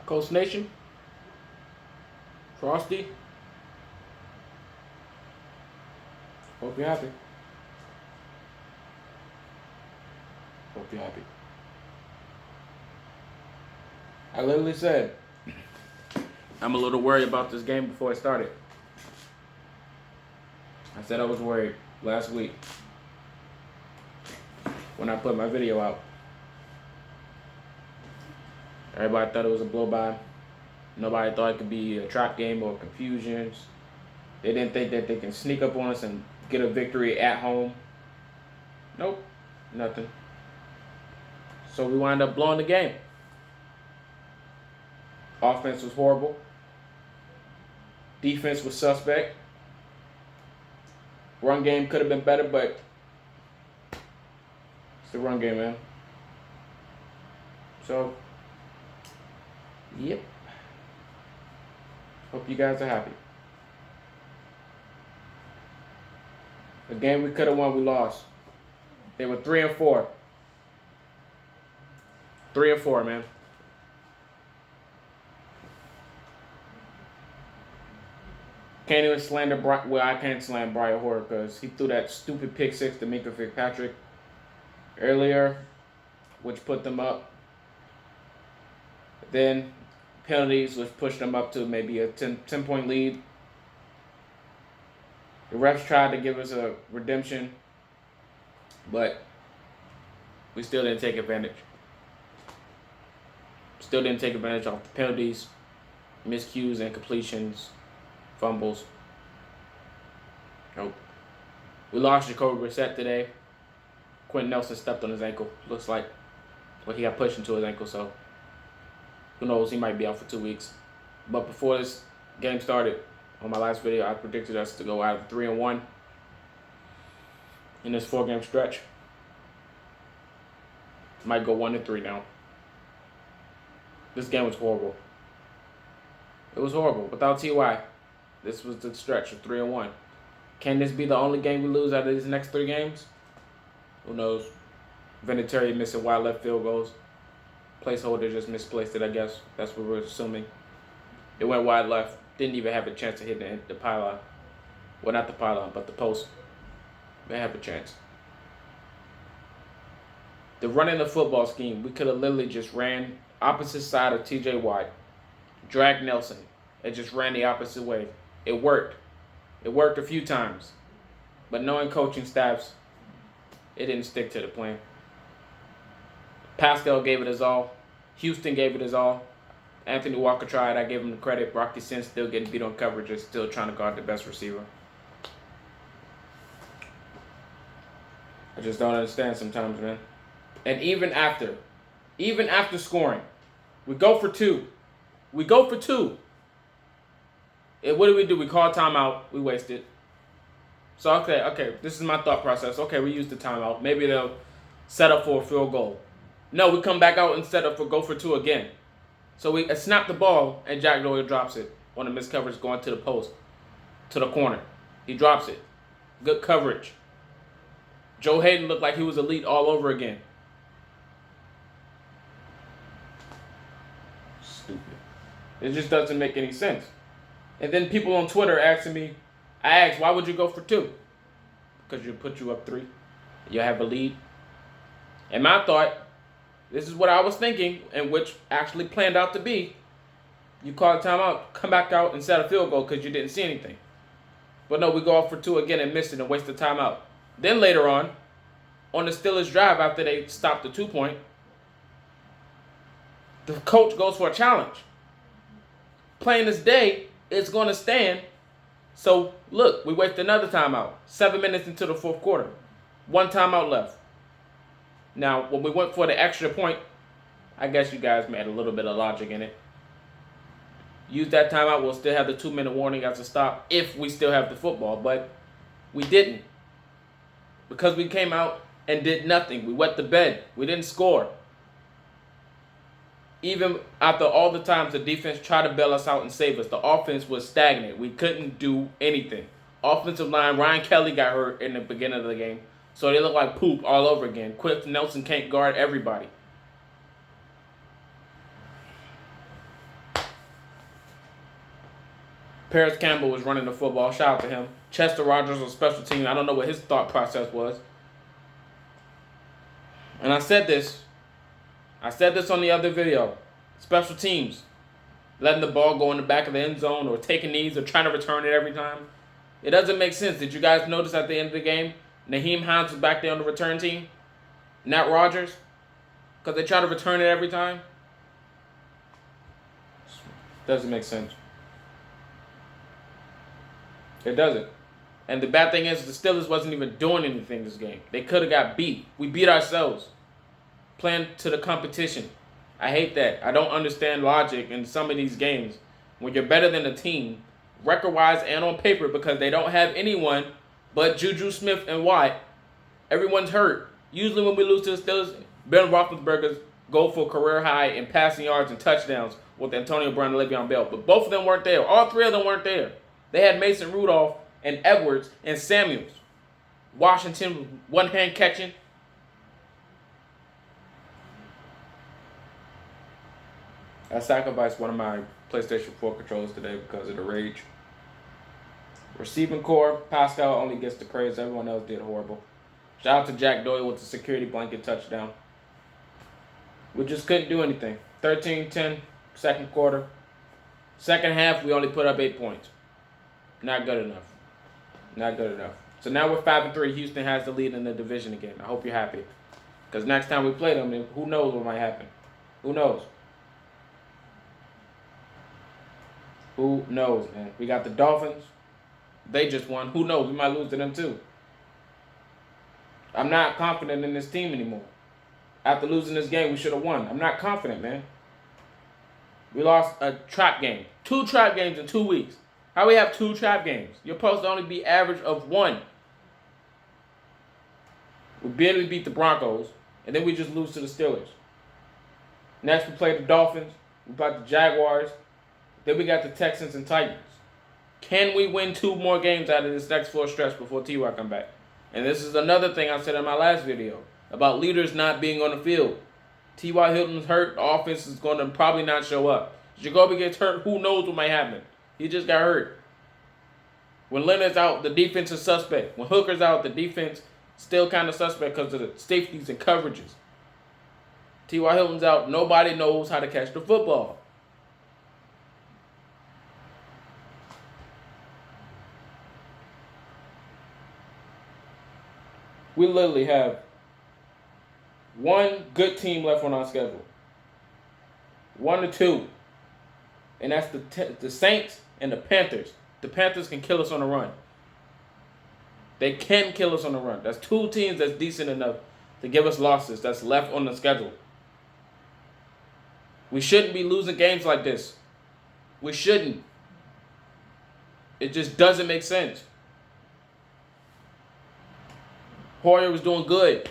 Coast Nation, Frosty. Hope you're happy. Hope you're happy. I literally said, I'm a little worried about this game before it started. I said I was worried last week when I put my video out. Everybody thought it was a blow-by. Nobody thought it could be a trap game or confusions. They didn't think that they can sneak up on us and get a victory at home. Nope, nothing. So we wound up blowing the game. Offense was horrible. Defense was suspect. Run game could have been better, but it's the run game, man. So, yep. Hope you guys are happy. The game we could have won, we lost. They were 3-4. 3-4, man. Can't even slander well, I can't slander Brian Hoyer because he threw that stupid pick six to Minka Fitzpatrick earlier, which put them up. Then penalties, which pushed them up to maybe a 10-point lead. The refs tried to give us a redemption, but we still didn't take advantage. Still didn't take advantage of the penalties, miscues, and completions, fumbles. Nope. We lost Jacoby Brissett today. Quentin Nelson stepped on his ankle. Looks like he got pushed into his ankle, so who knows? He might be out for 2 weeks. But before this game started, on my last video, I predicted us to go out of 3-1 in this 4-game stretch. Might go 1-3 now. This game was horrible. It was horrible. Without T.Y., this was the stretch of 3-1. Can this be the only game we lose out of these next 3 games? Who knows? Vinatieri missing wide left field goals. Placeholder just misplaced it, I guess. That's what we're assuming. It went wide left. Didn't even have a chance to hit the pylon. Well, not the pylon, but the post. They have a chance. The running the football scheme, we could have literally just ran opposite side of T.J. Watt, dragged Nelson, and just ran the opposite way. It worked. It worked a few times. But knowing coaching staffs, it didn't stick to the plan. Pascal gave it his all. Houston gave it his all. Anthony Walker tried. I gave him the credit. Rocky Sin still getting beat on coverage and still trying to guard the best receiver. I just don't understand sometimes, man. And even after scoring, we go for 2. We go for 2. And what do? We call timeout. We waste it. So, okay, this is my thought process. Okay, we use the timeout. Maybe they'll set up for a field goal. No, we come back out and set up for go for 2 again. So we snap the ball, and Jack Doyle drops it on a missed coverage going to the post, to the corner. He drops it. Good coverage. Joe Hayden looked like he was elite all over again. Stupid. It just doesn't make any sense. And then people on Twitter asking me, I asked, why would you go for 2? Because you put you up 3. You have a lead. And my thought, this is what I was thinking, and which actually planned out to be. You call a timeout, come back out and set a field goal because you didn't see anything. But no, we go off for 2 again and miss it and waste the timeout. Then later on the Steelers drive after they stopped the 2-point, the coach goes for a challenge. Plain as day, it's going to stand. So, look, we waste another timeout. 7 minutes into the 4th quarter. 1 timeout left. Now, when we went for the extra point, I guess you guys made a little bit of logic in it. Use that timeout, we'll still have the 2-minute warning as a stop if we still have the football, but we didn't. Because we came out and did nothing. We wet the bed. We didn't score. Even after all the times the defense tried to bail us out and save us, the offense was stagnant. We couldn't do anything. Offensive line, Ryan Kelly got hurt in the beginning of the game. So they look like poop all over again. Quentin Nelson can't guard everybody. Paris Campbell was running the football. Shout out to him. Chester Rogers was special team. I don't know what his thought process was. And I said this on the other video. Special teams, letting the ball go in the back of the end zone or taking knees or trying to return it every time. It doesn't make sense. Did you guys notice at the end of the game, Naheem Hines was back there on the return team? Not Rodgers? Because they try to return it every time? Doesn't make sense. It doesn't. And the bad thing is the Steelers wasn't even doing anything this game. They could have got beat. We beat ourselves. Playing to the competition. I hate that. I don't understand logic in some of these games. When you're better than a team, record-wise and on paper, because they don't have anyone but Juju Smith and Watt. Everyone's hurt. Usually when we lose to the Steelers, Ben Roethlisberger's go for career high in passing yards and touchdowns with Antonio Brown and Le'Veon Bell. But both of them weren't there. All three of them weren't there. They had Mason Rudolph and Edwards and Samuels. Washington one hand catching. I sacrificed one of my PlayStation 4 controllers today because of the rage. Receiving core, Pascal only gets the praise. Everyone else did horrible. Shout out to Jack Doyle with the security blanket touchdown. We just couldn't do anything. 13-10, second quarter. Second half, we only put up 8 points. Not good enough. Not good enough. So now we're 5-3. Houston has the lead in the division again. I hope you're happy. Because next time we play them, who knows what might happen? Who knows? Who knows, man? We got the Dolphins. They just won. Who knows? We might lose to them too. I'm not confident in this team anymore. After losing this game, we should have won. I'm not confident, man. We lost a trap game. 2 trap games in 2 weeks. How we have 2 trap games? You're supposed to only be average of 1. We barely beat the Broncos, and then we just lose to the Steelers. Next, we play the Dolphins. We play the Jaguars. Then we got the Texans and Titans. Can we win 2 more games out of this next 4 stretch before T.Y. come back? And this is another thing I said in my last video about leaders not being on the field. T.Y. Hilton's hurt. The offense is going to probably not show up. Jacoby gets hurt. Who knows what might happen? He just got hurt. When Leonard's out, the defense is suspect. When Hooker's out, the defense still kind of suspect because of the safeties and coverages. T.Y. Hilton's out. Nobody knows how to catch the football. We literally have one good team left on our schedule. 1 or 2. And that's the Saints and the Panthers. The Panthers can kill us on the run. They can kill us on the run. That's 2 teams that's decent enough to give us losses that's left on the schedule. We shouldn't be losing games like this. We shouldn't. It just doesn't make sense. Hoyer was doing good.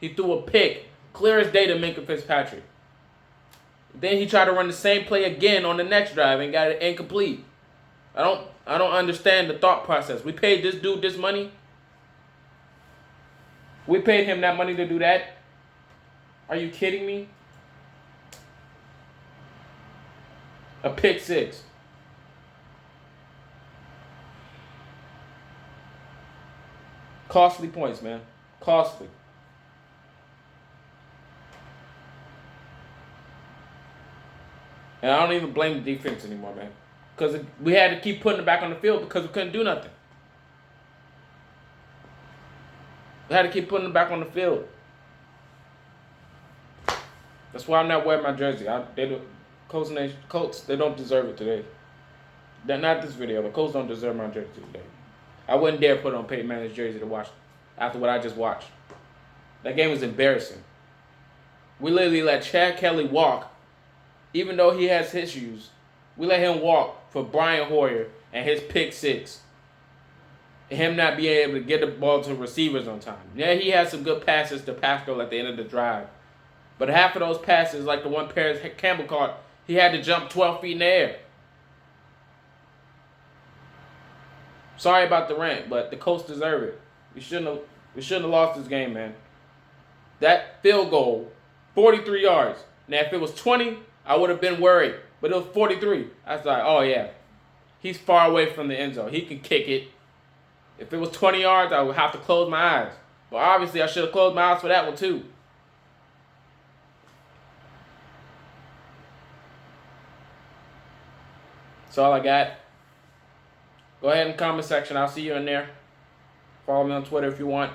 He threw a pick, clear as day to Minkah Fitzpatrick. Then he tried to run the same play again on the next drive and got it incomplete. I don't understand the thought process. We paid this dude this money. We paid him that money to do that. Are you kidding me? A pick 6. Costly points, man. Costly. And I don't even blame the defense anymore, man. Because we had to keep putting it back on the field because we couldn't do nothing. We had to keep putting it back on the field. That's why I'm not wearing my jersey. Colts, they don't deserve it today. Not this video, but Colts don't deserve my jersey today. I wouldn't dare put on Peyton Manning's jersey to watch after what I just watched. That game was embarrassing. We literally let Chad Kelly walk, even though he has issues. We let him walk for Brian Hoyer and his pick 6. And him not being able to get the ball to receivers on time. Yeah, he had some good passes to Pascal at the end of the drive. But half of those passes, like the one Paris Campbell caught, he had to jump 12 feet in the air. Sorry about the rant, but the Colts deserve it. We shouldn't have lost this game, man. That field goal, 43 yards. Now, if it was 20, I would have been worried. But it was 43. I was like, oh, yeah. He's far away from the end zone. He can kick it. If it was 20 yards, I would have to close my eyes. But obviously, I should have closed my eyes for that one too. That's all I got. Go ahead in the comment section. I'll see you in there. Follow me on Twitter if you want.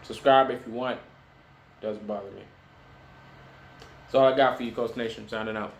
Subscribe if you want. Doesn't bother me. That's all I got for you, Coach Nation. Signing out.